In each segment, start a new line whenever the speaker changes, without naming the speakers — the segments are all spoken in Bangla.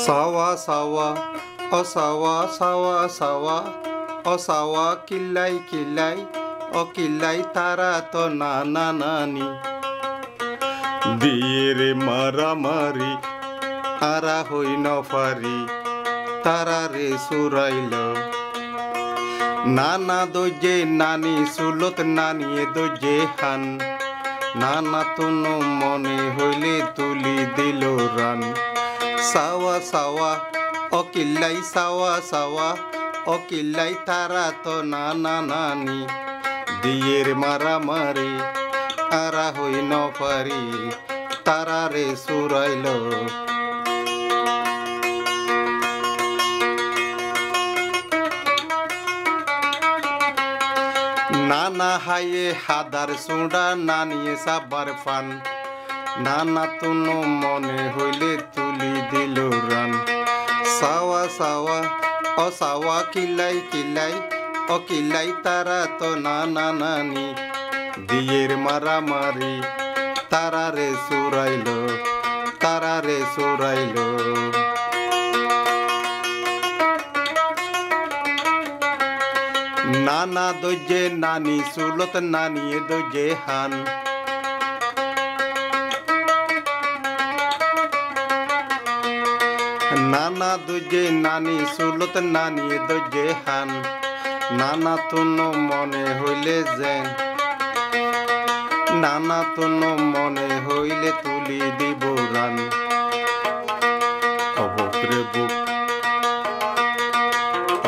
সাওয়া সাওয়া ও সাওয়া সাওয়া সাওয়া ও সাওয়া কিল্লাই কিল্লাই ও কিল্লাই তারা তো নানা নানি দিয়ে রে মারামারি আরা হই নফারি তারা রে সুরাইল নানা দোজে নানি সুলত নানিয়ে দোজে হান নানা তুনো মনে হইলে তুলি দিল রান সাওয়া সাওয়া ও কিল্লাই সাওয়া সাওয়া ও কিল্লাই তারা তো নানা নানি দিয়ের মারামারি আরা হই নফারি তারা রে সুরাইল নানা হাইয়ে হাদার সুডা নানিয়ে সাবার ফান নানা তুনো মনে হইলে তুলি দিল রান সাওয়া সাওয়া ও সাওয়া কিল্লাই কিল্লাই ও কিল্লাই তারা তো নানা নানি দিয়ের মারামারি তারা রে সুরাইল তারা রে সুরাইল নানা দোজে নানি সুলত নানিয়ে দোজে হান নানা দোজে নানি সুলত নানিয়ে দোজে হান নানা তুনো মনে হইলে যেন নানা তুনো মনে হইলে তুলি দিব রান অবুকরে বুক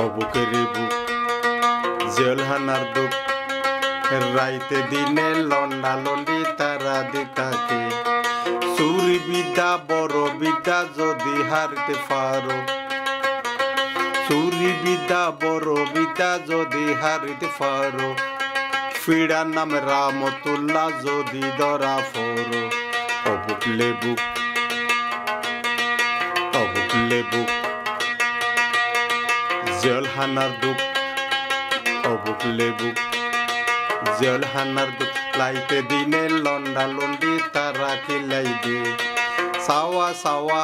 অবুকেরে বুক জেলহানার দুঃখ রাইতে দিনে লন্ডা লন্ডি তারা দিতাকে সুরি বিদ্যা বড় বিদ্যা যদি হারতে পারো সুরি বিদ্যা বড় বিদ্যা যদি হারিতে পারো ফিরার নামে রামতুল্লাহ যদি ধরা পড়ো অবুক লেবুক অবুক লেবুক জেলহানার দুঃখ অবুক লেবুক জেলহানার দুঃখ লাইতে দিনে লন্ডা লন্ডি তারা কিল্লাই দে সাওয়া সাওয়া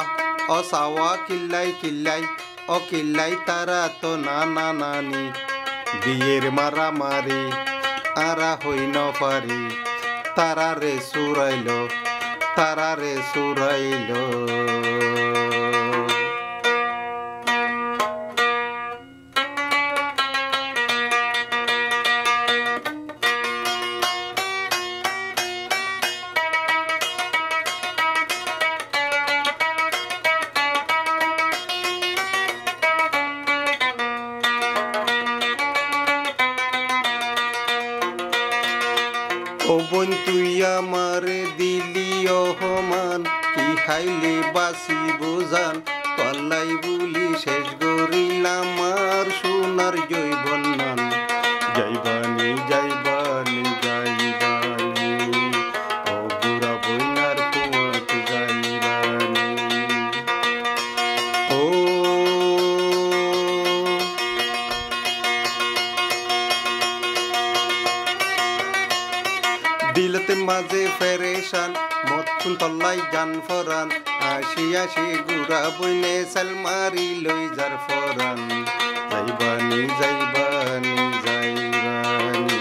ও সাওয়া কিল্লাই কিল্লাই ও কিল্লাই তারা তো নানা নানি দিয়ের মারামারি আরা হই নফারি তারা রে সুরাইল তারা রে সুরাইল ও বোন তুই আমারে দিলি অহমান কি হাইলে বাসি বোজান কল্লাই বুলি শেষ গরিলাম আর সোনার জৈবন্নান যাইবানি যাইবানি যাইবানি ও বুড়া বইনার কুয়াত যাইবানি ও দিলতে মাঝে ফেরেশান মতকুন তল্লাই জান ফরান আসি আসি গুড়া বইনে সালমারি লই যার ফরান যাইবানি যাইবানি যাইবানি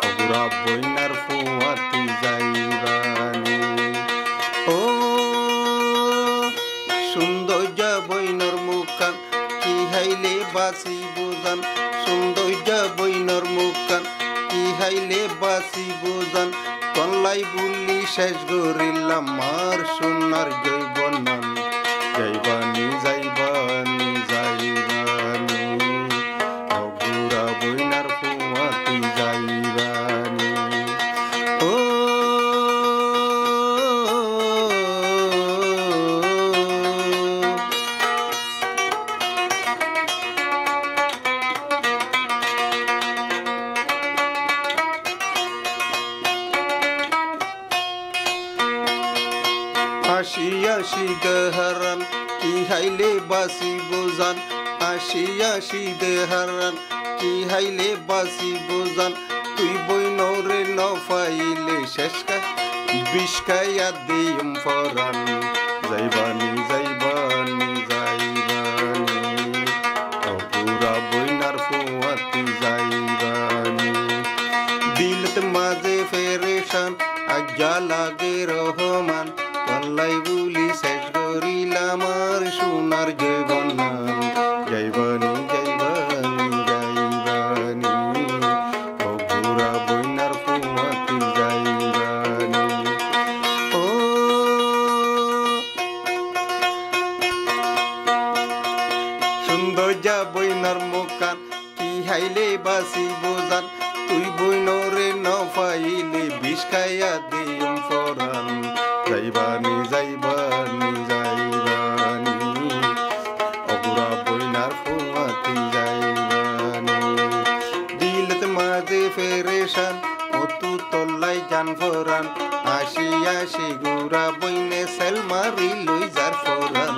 অগুড়া বইনার ফুয়াতি যাইবানি ও সৌন্দর্য বইনর মুখান কি হাইলে বাসি বোজান সৌন্দর্য বইনর মুখান কি হাইলে বাসি বোজান কল্লাই বুলি শেষ গরিলাম আর সোনার জৈবনান যাইবানি যাইবানি যাইবানি অগুড়া বইনার ফুয়াতি যাইবানি ও আসি আসি দেহারান কি হাইলে বাসি বোজান আসি আসি দেহারান কি হাইলে বাসি বোজান তুই বই নরে ন পাইলে শেষকা বিষকায়া দিম ফরান যাইবানি যাইবানি যাইবানি অপুরা বইনার ফুয়াতি যাইবানি দিলত মাঝে ফেরেশান আজ্ঞা লাগে রহমান পাল্লাই বুলি শেষ করিলাম আর সোনার জীবন যাইবানি যাইবানি যাইবানি অপুরা বইনার ফুয়াতি যাইবানি ও সুন্দর যা বইনার মুখান কি হাইলে বাসি বোজান তুই বইনরে ন পাইলে বিষ খাইয়া দিম ফরান যাইবানি যাইবানি যাইবানি অপুরা বইনার ফুয়াতি যাইবানি দিলত মাঝে ফেরেশান অতু তল্লাই জান ফরান আসি আসি গুড়া বইনে সেল মারি লই যার ফরান